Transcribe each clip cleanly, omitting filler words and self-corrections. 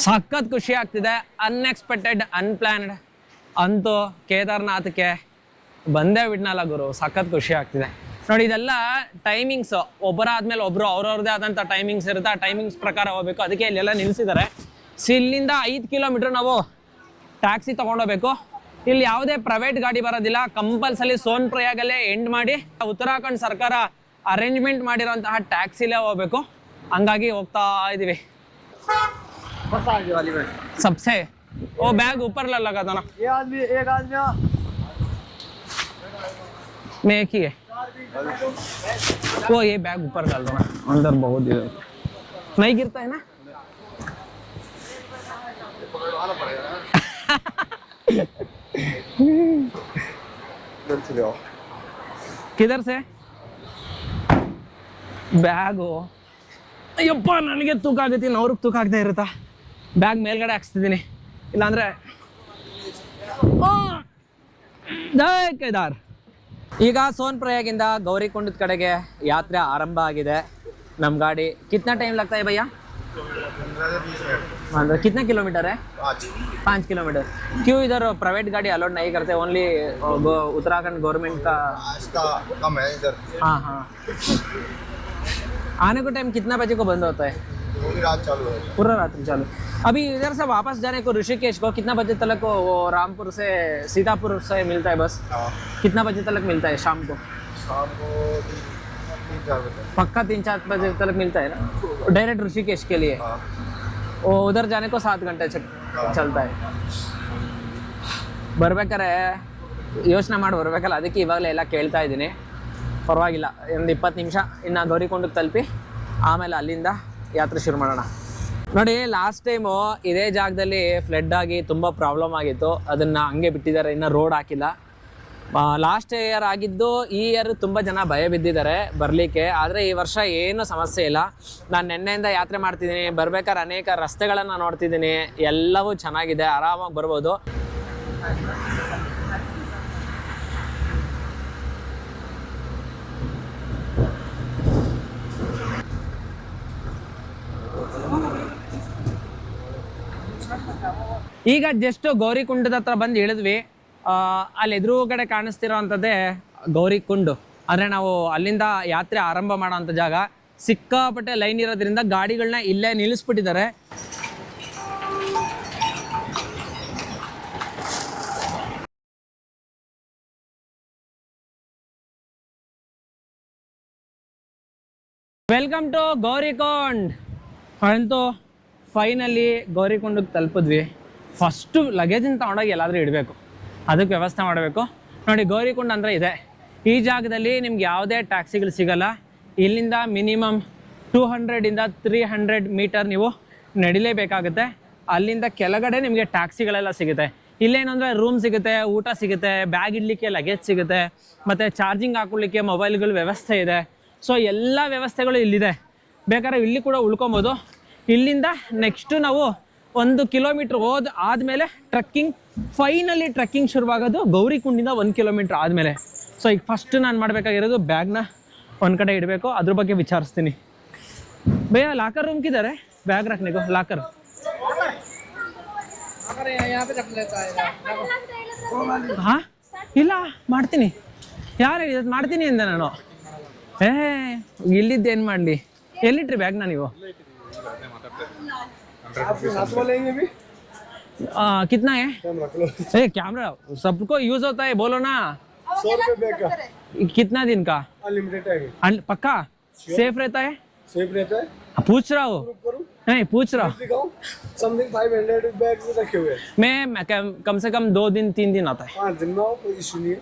ಸಖತ್ ಖುಷಿ ಆಗ್ತಿದೆ. ಅನ್ಎಕ್ಸ್ಪೆಕ್ಟೆಡ್, ಅನ್ಪ್ಲಾನ್ಡ್ ಅಂತೂ ಕೇದಾರ್ನಾಥ್ಗೆ ಬಂದೇ ಬಿಡ್ನಲ್ಲ ಗುರು. ಸಖತ್ ಖುಷಿ ಆಗ್ತಿದೆ ನೋಡಿ. ಇದೆಲ್ಲ ಟೈಮಿಂಗ್ಸ್, ಒಬ್ಬರಾದ್ಮೇಲೆ ಒಬ್ರು ಅವ್ರವ್ರದೇ ಆದಂಥ ಟೈಮಿಂಗ್ಸ್ ಇರುತ್ತೆ. ಆ ಟೈಮಿಂಗ್ಸ್ ಪ್ರಕಾರ ಹೋಗ್ಬೇಕು. ಅದಕ್ಕೆ ಇಲ್ಲೆಲ್ಲ ನಿಲ್ಲಿಸಿದ್ದಾರೆ. ಇಲ್ಲಿಂದ 5 ಕಿಲೋಮೀಟರ್ ನಾವು ಟ್ಯಾಕ್ಸಿ ತೊಗೊಂಡೋಗ್ಬೇಕು. ಇಲ್ಲಿ ಯಾವುದೇ ಪ್ರೈವೇಟ್ ಗಾಡಿ ಬರೋದಿಲ್ಲ. ಕಂಪಲ್ಸರಿ ಸೋನ್ ಪ್ರಯಾಗಲ್ಲೇ ಎಂಡ್ ಮಾಡಿ ಉತ್ತರಾಖಂಡ್ ಸರ್ಕಾರ ಅರೇಂಜ್ಮೆಂಟ್ ಮಾಡಿರೋಂತಹ ಟ್ಯಾಕ್ಸಿಲೇ ಹೋಗ್ಬೇಕು. ಹಂಗಾಗಿ ಹೋಗ್ತಾ ಇದೀವಿ. सबसे वो बैग ऊपर लगा था ना, ये आदमी एक आदमी मैं एक ही है वो, ये बैग ऊपर डाल दो ना, अंदर बहुत नहीं गिरता है ना किधर से ಬ್ಯಾಗು. ಅಯ್ಯಪ್ಪ, ನನಗೆ ತೂಕ ಆಗೈತಿ, ಅವ್ರಿಗೆ ತೂಕ ಆಗದೆ ಇರುತ್ತಾ. ಬ್ಯಾಗ್ ಮೇಲ್ಗಡೆ ಹಾಕ್ಸ್ತಿದ್ದೀನಿ, ಇಲ್ಲಾಂದ್ರೆ ಜೈ ಕೇದಾರ್. ಈಗ ಸೋನ್ ಪ್ರಯಾಗಿಂದ ಗೌರಿಕುಂಡದ ಕಡೆಗೆ ಯಾತ್ರೆ ಆರಂಭ ಆಗಿದೆ. ನಮ್ಮ ಗಾಡಿ ಕಿತ್ನಾ ಟೈಮ್ ಲಗ್ತಾ है भैया? मतलब कितना किलोमीटर है? 5 किलोमीटर. क्यों इधर प्राइवेट गाड़ी अलाउड नहीं करते? ओनली उत्तराखंड गवर्नमेंट का कम है इधर. हाँ हाँ. आने को टाइम कितना बजे को बंद होता है? पूरी रात चालू है. पूरा रात चालू. अभी इधर से वापस जाने को ऋषिकेश को कितना बजे तक को वो रामपुर से सीतापुर से मिलता है बस? कितना बजे तक मिलता है शाम को? शाम को 3-4 बजे. पक्का 3-4 बजे तक मिलता है ना डायरेक्ट ऋषिकेश के लिए? वो उधर जाने को 7 घंटे चलता है. ಬರ್ಬೇಕಾರೆ ಯೋಚನೆ ಮಾಡಿ ಬರ್ಬೇಕಲ್ಲ, ಅದಕ್ಕೆ ಇವಾಗಲೇ ಎಲ್ಲ ಕೇಳ್ತಾ ಇದ್ದೀನಿ. ಪರವಾಗಿಲ್ಲ, ಒಂದು 20 ನಿಮಿಷ ಇನ್ನು ಗೌರಿಕುಂಡಕ್ಕೆ ತಲುಪಿ ಆಮೇಲೆ ಅಲ್ಲಿಂದ ಯಾತ್ರೆ ಶುರು ಮಾಡೋಣ. ನೋಡಿ, ಲಾಸ್ಟ್ ಟೈಮು ಇದೇ ಜಾಗದಲ್ಲಿ ಫ್ಲಡ್ ಆಗಿ ತುಂಬ ಪ್ರಾಬ್ಲಮ್ ಆಗಿತ್ತು. ಅದನ್ನು ಹಂಗೆ ಬಿಟ್ಟಿದ್ದಾರೆ, ಇನ್ನು ರೋಡ್ ಹಾಕಿಲ್ಲ. ಲಾಸ್ಟ್ ಇಯರ್ ಆಗಿದ್ದು, ಈ ಇಯರ್ ತುಂಬ ಜನ ಭಯ ಬಿದ್ದಿದ್ದಾರೆ ಬರಲಿಕ್ಕೆ. ಆದರೆ ಈ ವರ್ಷ ಏನೂ ಸಮಸ್ಯೆ ಇಲ್ಲ. ನಾನು ನಿನ್ನೆಯಿಂದ ಯಾತ್ರೆ ಮಾಡ್ತಿದ್ದೀನಿ. ಬರ್ಬೇಕಾದ್ರೆ ಅನೇಕ ರಸ್ತೆಗಳನ್ನು ನೋಡ್ತಿದ್ದೀನಿ, ಎಲ್ಲವೂ ಚೆನ್ನಾಗಿದೆ, ಆರಾಮಾಗಿ ಬರ್ಬೋದು. ಈಗ ಜಸ್ಟ್ ಗೌರಿಕುಂಡದ ಹತ್ರ ಬಂದು ಇಳಿದ್ವಿ. ಅಲ್ಲಿ ಎದುರುಗಡೆ ಕಾಣಿಸ್ತಿರೋ ಅಂಥದ್ದೇ ಗೌರಿಕುಂಡು. ಅಂದರೆ ನಾವು ಅಲ್ಲಿಂದ ಯಾತ್ರೆ ಆರಂಭ ಮಾಡೋ ಅಂಥ ಜಾಗ. ಸಿಕ್ಕಾಪಟ್ಟೆ ಲೈನ್ ಇರೋದ್ರಿಂದ ಗಾಡಿಗಳನ್ನ ಇಲ್ಲೇ ನಿಲ್ಲಿಸ್ಬಿಟ್ಟಿದ್ದಾರೆ. Welcome to ಗೌರಿಕುಂಡ್. ಅಂತೂ ಫೈನಲಿ ಗೌರಿಕುಂಡಕ್ಕೆ ತಲುಪಿದ್ವಿ. ಫಸ್ಟು ಲಗೇಜಿನ ತೊಗೊಂಡೋಗಿ ಎಲ್ಲಾದರೂ ಇಡಬೇಕು, ಅದಕ್ಕೆ ವ್ಯವಸ್ಥೆ ಮಾಡಬೇಕು. ನೋಡಿ, ಗೌರಿಕುಂಡ್ ಅಂದರೆ ಇದೆ. ಈ ಜಾಗದಲ್ಲಿ ನಿಮ್ಗೆ ಯಾವುದೇ ಟ್ಯಾಕ್ಸಿಗಳು ಸಿಗಲ್ಲ. ಇಲ್ಲಿಂದ ಮಿನಿಮಮ್ 200ಇಂದ 300 ಮೀಟರ್ ನೀವು ನಡಿಲೇಬೇಕಾಗುತ್ತೆ. ಅಲ್ಲಿಂದ ಕೆಳಗಡೆ ನಿಮಗೆ ಟ್ಯಾಕ್ಸಿಗಳೆಲ್ಲ ಸಿಗುತ್ತೆ. ಇಲ್ಲೇನಂದರೆ ರೂಮ್ ಸಿಗುತ್ತೆ, ಊಟ ಸಿಗುತ್ತೆ, ಬ್ಯಾಗ್ ಇಡಲಿಕ್ಕೆ ಲಗೇಜ್ ಸಿಗುತ್ತೆ, ಮತ್ತು ಚಾರ್ಜಿಂಗ್ ಹಾಕೊಳ್ಳಿಕ್ಕೆ ಮೊಬೈಲ್ಗಳ ವ್ಯವಸ್ಥೆ ಇದೆ. ಸೊ ಎಲ್ಲ ವ್ಯವಸ್ಥೆಗಳು ಇಲ್ಲಿದೆ. ಬೇಕಾದ್ರೆ ಇಲ್ಲಿ ಕೂಡ ಉಳ್ಕೊಬೋದು. ಇಲ್ಲಿಂದ ನೆಕ್ಸ್ಟು ನಾವು 1 ಕಿಲೋಮೀಟ್ರ್ ಆದಮೇಲೆ ಟ್ರಕ್ಕಿಂಗ್, ಫೈನಲಿ ಟ್ರಕ್ಕಿಂಗ್ ಶುರುವಾಗೋದು ಗೌರಿಕುಂಡಿಂದ 1 ಕಿಲೋಮೀಟ್ರ್ ಆದಮೇಲೆ. ಸೊ ಈಗ ಫಸ್ಟ್ ನಾನು ಮಾಡಬೇಕಾಗಿರೋದು ಬ್ಯಾಗ್ನ ಒಂದು ಕಡೆ ಇಡಬೇಕು. ಅದ್ರ ಬಗ್ಗೆ ವಿಚಾರಿಸ್ತೀನಿ. ಭಯ್ಯ, ಲಾಕರ್ ರೂಮ್ ಕಿದ್ದಾರೆ? ಬ್ಯಾಗ್ ರಖನೆಗೋ ಲಾಕರ್. ಹಾಂ, ಇಲ್ಲ ಮಾಡ್ತೀನಿ. ಯಾರು ಹೇಳಿದ್ ಮಾಡ್ತೀನಿ ಅಂದೆ ನಾನು? ಇಲ್ಲಿದ್ದೇನು ಮಾಡಲಿ? ಎಲ್ಲಿಟ್ರಿ ಬ್ಯಾಗ್ನ ನೀವು? कितना है? कैमरा सबको यूज होता है, बोलो ना. 100 रुपए का. कितना दिन का? अनलिमिटेड है. पक्का सेफ रहता है? सेफ रहता है. पूछ रहा हूँ, नहीं पूछ रहा हूँ. समथिंग 500 बैग्स रखे हुए हैं. मैं कम से कम 2 दिन 3 दिन आता है. 5 दिन में कोई इशू नहीं है.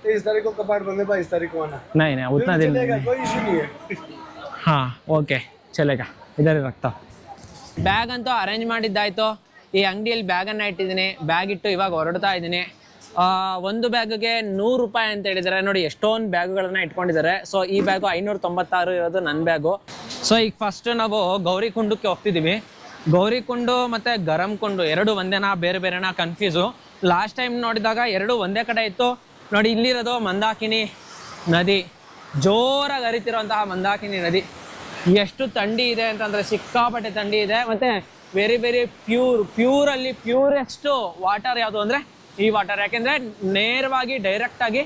23 तारीख को कपाट बंद है, 22 तारीख को आना. नहीं उतना दिन कोई इशू नहीं है. हाँ ओके चलेगा. इधर रखता. ಬ್ಯಾಗ್ ಅಂತೂ ಅರೇಂಜ್ ಮಾಡಿದ್ದಾಯಿತು. ಈ ಅಂಗಡಿಯಲ್ಲಿ ಬ್ಯಾಗನ್ನು ಇಟ್ಟಿದ್ದೀನಿ. ಬ್ಯಾಗ್ ಇಟ್ಟು ಇವಾಗ ಹೊರಡ್ತಾ ಇದ್ದೀನಿ. ಒಂದು ಬ್ಯಾಗ್ಗೆ 100 ರೂಪಾಯಿ ಅಂತ ಹೇಳಿದ್ದಾರೆ. ನೋಡಿ, ಎಷ್ಟೊಂದು ಬ್ಯಾಗುಗಳನ್ನ ಇಟ್ಕೊಂಡಿದ್ದಾರೆ. ಸೊ ಈ ಬ್ಯಾಗು 596 ಇರೋದು ನನ್ನ ಬ್ಯಾಗು. ಸೊ ಈಗ ಫಸ್ಟ್ ನಾವು ಗೌರಿಕುಂಡಕ್ಕೆ ಹೋಗ್ತಿದ್ದೀವಿ. ಗೌರಿಕುಂಡು ಮತ್ತು ಗರಮ್ಕುಂಡು ಎರಡು ಒಂದೇನಾ ಬೇರೆ ಬೇರೆನಾ ಕನ್ಫ್ಯೂಸು. ಲಾಸ್ಟ್ ಟೈಮ್ ನೋಡಿದಾಗ ಎರಡು ಒಂದೇ ಕಡೆ ಇತ್ತು. ನೋಡಿ, ಇಲ್ಲಿರೋದು ಮಂದಾಕಿನಿ ನದಿ, ಜೋರಾಗಿ ಹರಿತಿರೋಂತಹ ಮಂದಾಕಿನಿ ನದಿ. ಎಷ್ಟು ಥಂಡಿ ಇದೆ ಅಂತಂದರೆ ಸಿಕ್ಕಾಪಟ್ಟೆ ಥಂಡಿ ಇದೆ. ಮತ್ತು ವೆರಿ ವೆರಿ ಪ್ಯೂರಲ್ಲಿ ಪ್ಯೂರೆಸ್ಟ್ ವಾಟರ್ ಯಾವುದು ಅಂದರೆ ಈ ವಾಟರ್. ಯಾಕೆಂದರೆ ನೇರವಾಗಿ ಡೈರೆಕ್ಟಾಗಿ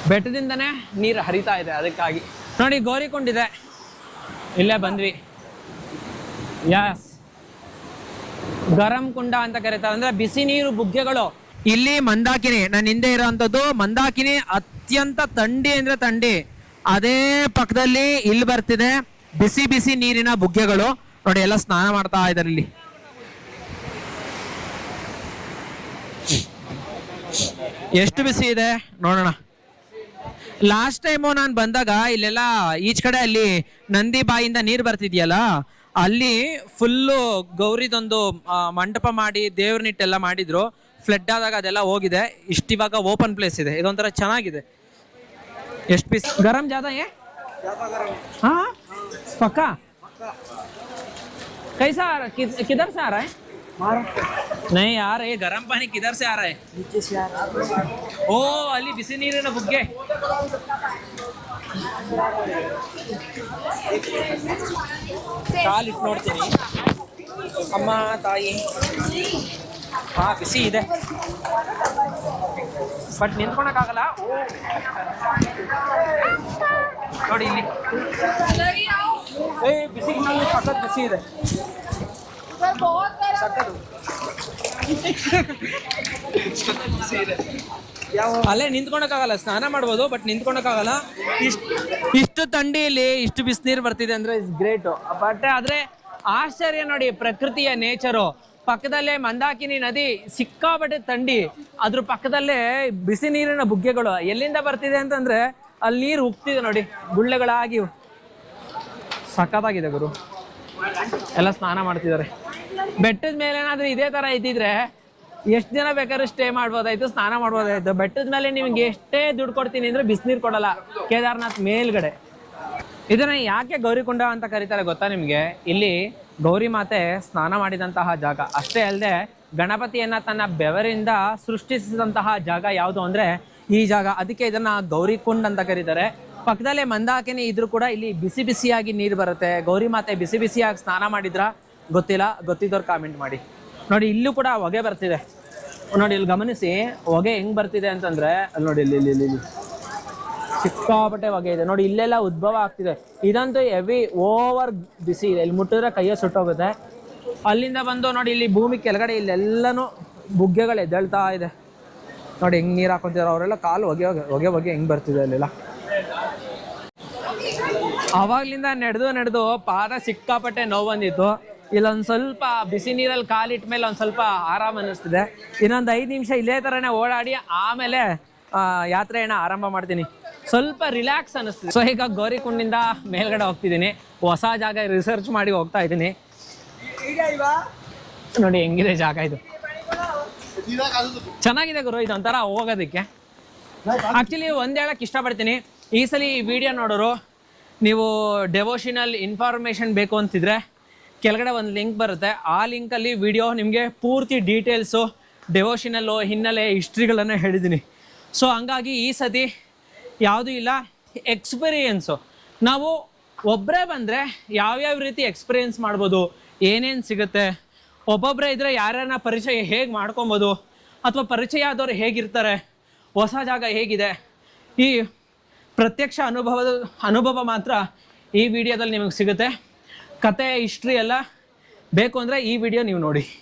ಬೆಟ್ಟದಿಂದನೇ ನೀರು ಹರಿತಾ ಇದೆ, ಅದಕ್ಕಾಗಿ. ನೋಡಿ ಗೌರಿಕೊಂಡಿದೆ, ಇಲ್ಲೇ ಬಂದ್ವಿ. ಯಸ್, ಗರಂ ಕುಂಡ ಅಂತ ಕರೀತಾರೆ, ಅಂದರೆ ಬಿಸಿ ನೀರು ಬುಗ್ಗೆಗಳು. ಇಲ್ಲಿ ಮಂದಾಕಿನಿ, ನನ್ನ ಹಿಂದೆ ಇರೋವಂಥದ್ದು ಮಂದಾಕಿನಿ, ಅತ್ಯಂತ ಥಂಡಿ ಅಂದರೆ ಥಂಡಿ. ಅದೇ ಪಕ್ಕದಲ್ಲಿ ಇಲ್ಲಿ ಬರ್ತಿದೆ ಬಿಸಿ ಬಿಸಿ ನೀರಿನ ಬುಗ್ಗೆಗಳು. ನೋಡಿ ಎಲ್ಲ ಸ್ನಾನ ಮಾಡ್ತಾ ಇದ್ದಾರೆ ಇಲ್ಲಿ. ಎಷ್ಟು ಬಿಸಿ ಇದೆ ನೋಡೋಣ. ಲಾಸ್ಟ್ ಟೈಮು ನಾನು ಬಂದಾಗ ಇಲ್ಲೆಲ್ಲ ಈಚ್ ಕಡೆ ಅಲ್ಲಿ ನಂದಿ ಬಾಯಿಂದ ನೀರು ಬರ್ತಿದ್ಯಲ್ಲ, ಅಲ್ಲಿ ಫುಲ್ಲು ಗೌರಿದೊಂದು ಮಂಟಪ ಮಾಡಿ ದೇವ್ರನ್ನಿಟ್ಟೆಲ್ಲ ಮಾಡಿದ್ರು. ಫ್ಲಡ್ ಆದಾಗ ಅದೆಲ್ಲ ಹೋಗಿದೆ. ಇವಾಗ ಓಪನ್ ಪ್ಲೇಸ್ ಇದೆ, ಇದೊಂಥರ ಚೆನ್ನಾಗಿದೆ. ಎಷ್ಟು ಪೀಸ್ ಗರಂ ಜಾದ हाँ पक्का कैसा किधर से आ रहा है? नहीं यार, ये गर्म पानी किधर से आ रहा है? नीचे से आ रहा है. ओ ಅಲ್ಲಿ ಬಿಸಿ ನೀರಿನ ಬುಗ್ಗೆ. ಕಾಲು ಇಟ್ಟು ನೋಡ್ತೀನಿ. ಅಮ್ಮ ತಾಯಿ, ಹಾ ಬಿಸಿ ಇದೆ, ಬಟ್ ನಿಂತ್ಕೊಳಕ್ಕಾಗಲ್ಲ. ನೋಡಿ ಇಲ್ಲಿ ಬಿಸಿ ಸಖತ್ ಬಿಸಿ ಇದೆ. ಅಲ್ಲೇ ನಿಂತ್ಕೊಳಕ್ಕಾಗಲ್ಲ, ಸ್ನಾನ ಮಾಡ್ಬೋದು ಬಟ್ ನಿಂತ್ಕೊಳಕ್ಕಾಗಲ್ಲ. ಇಷ್ಟು ಥಂಡಿಯಲ್ಲಿ ಇಷ್ಟು ಬಿಸಿನೀರು ಬರ್ತಿದೆ ಅಂದ್ರೆ ಇಟ್ಸ್ ಗ್ರೇಟ್. ಬಟ್ ಆದ್ರೆ ಆಶ್ಚರ್ಯ ನೋಡಿ, ಪ್ರಕೃತಿಯ ನೇಚರು. ಪಕ್ಕದಲ್ಲೇ ಮಂದಾಕಿನಿ ನದಿ, ಸಿಕ್ಕಾಪಟ್ಟೆ ಥಂಡಿ, ಅದ್ರ ಪಕ್ಕದಲ್ಲೇ ಬಿಸಿ ನೀರಿನ ಬುಗ್ಗೆಗಳು. ಎಲ್ಲಿಂದ ಬರ್ತಿದೆ ಅಂತಂದ್ರೆ ಅಲ್ಲಿ ನೀರು ಉಕ್ತಿದೆ ನೋಡಿ, ಗುಳ್ಳೆಗಳಾಗಿ. ಸಖತ್ತಾಗಿದೆ ಗುರು, ಎಲ್ಲ ಸ್ನಾನ ಮಾಡ್ತಿದ್ದಾರೆ. ಬೆಟ್ಟದ ಮೇಲೆ ಏನಾದ್ರೂ ಇದೇ ತರ ಇದ್ದಿದ್ರೆ ಎಷ್ಟು ದಿನ ಬೇಕಾದ್ರೂ ಸ್ಟೇ ಮಾಡ್ಬೋದಾಯ್ತು, ಸ್ನಾನ ಮಾಡ್ಬೋದಾಯ್ತು. ಬೆಟ್ಟದ ಮೇಲೆ ನಿಮ್ಗೆ ಎಷ್ಟೇ ದುಡ್ಡು ಕೊಡ್ತೀನಿ ಅಂದ್ರೆ ಬಿಸಿನೀರು ಕೊಡಲ್ಲ. ಕೇದಾರ್ನಾಥ್ ಮೇಲ್ಗಡೆ. ಇದನ್ನ ಯಾಕೆ ಗೌರಿಕೊಂಡ ಅಂತ ಕರೀತಾರೆ ಗೊತ್ತಾ ನಿಮ್ಗೆ? ಇಲ್ಲಿ ಗೌರಿ ಮಾತೆ ಸ್ನಾನ ಮಾಡಿದಂತಹ ಜಾಗ ಅಷ್ಟೇ ಅಲ್ಲದೆ ಗಣಪತಿಯನ್ನ ತನ್ನ ಬೆವರಿಂದ ಸೃಷ್ಟಿಸಿದಂತಹ ಜಾಗ ಯಾವುದು ಅಂದ್ರೆ ಈ ಜಾಗ. ಅದಕ್ಕೆ ಇದನ್ನ ಗೌರಿಕೊಂಡ್ ಅಂತ ಕರೀತಾರೆ. ಪಕ್ಕದಲ್ಲೇ ಮಂದಾಕಿನಿ ಇದ್ರೂ ಕೂಡ ಇಲ್ಲಿ ಬಿಸಿ ಬಿಸಿಯಾಗಿ ನೀರು ಬರುತ್ತೆ. ಗೌರಿ ಮಾತೆ ಬಿಸಿ ಬಿಸಿಯಾಗಿ ಸ್ನಾನ ಮಾಡಿದ್ರ ಗೊತ್ತಿಲ್ಲ, ಗೊತ್ತಿದ್ದವ್ರು ಕಾಮೆಂಟ್ ಮಾಡಿ. ನೋಡಿ ಇಲ್ಲೂ ಕೂಡ ಹೊಗೆ ಬರ್ತಿದೆ ನೋಡಿ, ಇಲ್ಲಿ ಗಮನಿಸಿ ಹೊಗೆ ಹೆಂಗ್ ಬರ್ತಿದೆ ಅಂತಂದ್ರೆ ಅಲ್ಲಿ ನೋಡಿ, ಇಲ್ಲಿ ಇಲ್ಲಿ ಇಲ್ಲಿ ಸಿಕ್ಕಾಪಟ್ಟೆ ಹೊಗೆ ಇದೆ ನೋಡಿ, ಇಲ್ಲೆಲ್ಲ ಉದ್ಭವ ಆಗ್ತಿದೆ. ಇದಂತೂ ಹೆವಿ ಓವರ್ ಬಿಸಿ ಇದೆ, ಇಲ್ಲಿ ಮುಟ್ಟಿದ್ರೆ ಕೈಯ ಸುಟ್ಟೋಗುತ್ತೆ. ಅಲ್ಲಿಂದ ಬಂದು ನೋಡಿ ಇಲ್ಲಿ ಭೂಮಿ ಕೆಳಗಡೆ ಇಲ್ಲೆಲ್ಲನೂ ಬುಗ್ಗೆಗಳು ಎದ್ದೇಳ್ತಾ ಇದೆ ನೋಡಿ, ಹೆಂಗ್ ನೀರು ಹಾಕೊಂತಿದಾರೆ ಅವರೆಲ್ಲ. ಕಾಲು ಹೊಗೆ ಹೊಗೆ ಹೊಗೆ ಹೊಗೆ ಹೆಂಗ್ ಬರ್ತಿದೆ ಅಲ್ಲೆಲ್ಲ. ಅವಾಗ್ಲಿಂದ ನಡೆದು ಪಾದ ಸಿಕ್ಕಾಪಟ್ಟೆ ನೋವು ಬಂದಿತ್ತು. ಇಲ್ಲೊಂದು ಸ್ವಲ್ಪ ಬಿಸಿ ನೀರಲ್ಲಿ ಕಾಲಿಟ್ಟ ಮೇಲೆ ಒಂದು ಸ್ವಲ್ಪ ಆರಾಮ ಅನ್ನಿಸ್ತಿದೆ. ಇನ್ನೊಂದು 5 ನಿಮಿಷ ಇಲ್ಲೇ ಥರನೇ ಓಡಾಡಿ ಆಮೇಲೆ ಯಾತ್ರೆಯನ್ನು ಆರಂಭ ಮಾಡ್ತೀನಿ. ಸ್ವಲ್ಪ ರಿಲ್ಯಾಕ್ಸ್ ಅನ್ನಿಸ್ತಿದೆ. ಸೊ ಈಗ ಗೌರಿಕುಂಡಿಂದ ಮೇಲ್ಗಡೆ ಹೋಗ್ತಿದ್ದೀನಿ. ಹೊಸ ಜಾಗ ರಿಸರ್ಚ್ ಮಾಡಿ ಹೋಗ್ತಾ ಇದ್ದೀನಿ. ನೋಡಿ ಹೆಂಗಿದೆ ಜಾಗ, ಇದು ಚೆನ್ನಾಗಿದೆ ಗುರು. ಇದೊಂಥರ ಹೋಗೋದಕ್ಕೆ ಆ್ಯಕ್ಚುಲಿ ಒಂದು ಹೇಳಕ್ಕೆ ಇಷ್ಟಪಡ್ತೀನಿ. ಈ ಸಲ ಈ ವಿಡಿಯೋ ನೋಡೋರು ನೀವು ಡೆವೋಷನಲ್ ಇನ್ಫಾರ್ಮೇಷನ್ ಬೇಕು ಅಂತಿದ್ರೆ ಕೆಳಗಡೆ ಒಂದು ಲಿಂಕ್ ಬರುತ್ತೆ. ಆ ಲಿಂಕಲ್ಲಿ ವಿಡಿಯೋ ನಿಮಗೆ ಪೂರ್ತಿ ಡೀಟೇಲ್ಸು, ಡೆವೋಷನಲ್ಲು, ಹಿನ್ನೆಲೆ, ಹಿಸ್ಟ್ರಿಗಳನ್ನು ಹೇಳಿದ್ದೀನಿ. ಸೊ ಹಂಗಾಗಿ ಈ ಸತಿ ಯಾವುದೂ ಇಲ್ಲ, ಎಕ್ಸ್ಪೀರಿಯೆನ್ಸು. ನಾವು ಒಬ್ಬರೇ ಬಂದರೆ ಯಾವ್ಯಾವ ರೀತಿ ಎಕ್ಸ್ಪೀರಿಯೆನ್ಸ್ ಮಾಡ್ಬೋದು, ಏನೇನು ಸಿಗುತ್ತೆ, ಒಬ್ಬೊಬ್ಬರೇ ಇದ್ದರೆ ಯಾರ್ಯಾರನ್ನ ಪರಿಚಯ ಹೇಗೆ ಮಾಡ್ಕೊಬೋದು, ಅಥವಾ ಪರಿಚಯ ಆದವರು ಹೇಗಿರ್ತಾರೆ, ಹೊಸ ಜಾಗ ಹೇಗಿದೆ, ಈ ಪ್ರತ್ಯಕ್ಷ ಅನುಭವ ಮಾತ್ರ ಈ ವಿಡಿಯೋದಲ್ಲಿ ನಿಮಗೆ ಸಿಗುತ್ತೆ. ಕತೆ ಹಿಸ್ಟ್ರಿ ಎಲ್ಲ ಬೇಕು ಅಂದರೆ ಈ ವಿಡಿಯೋ ನೀವು ನೋಡಿ.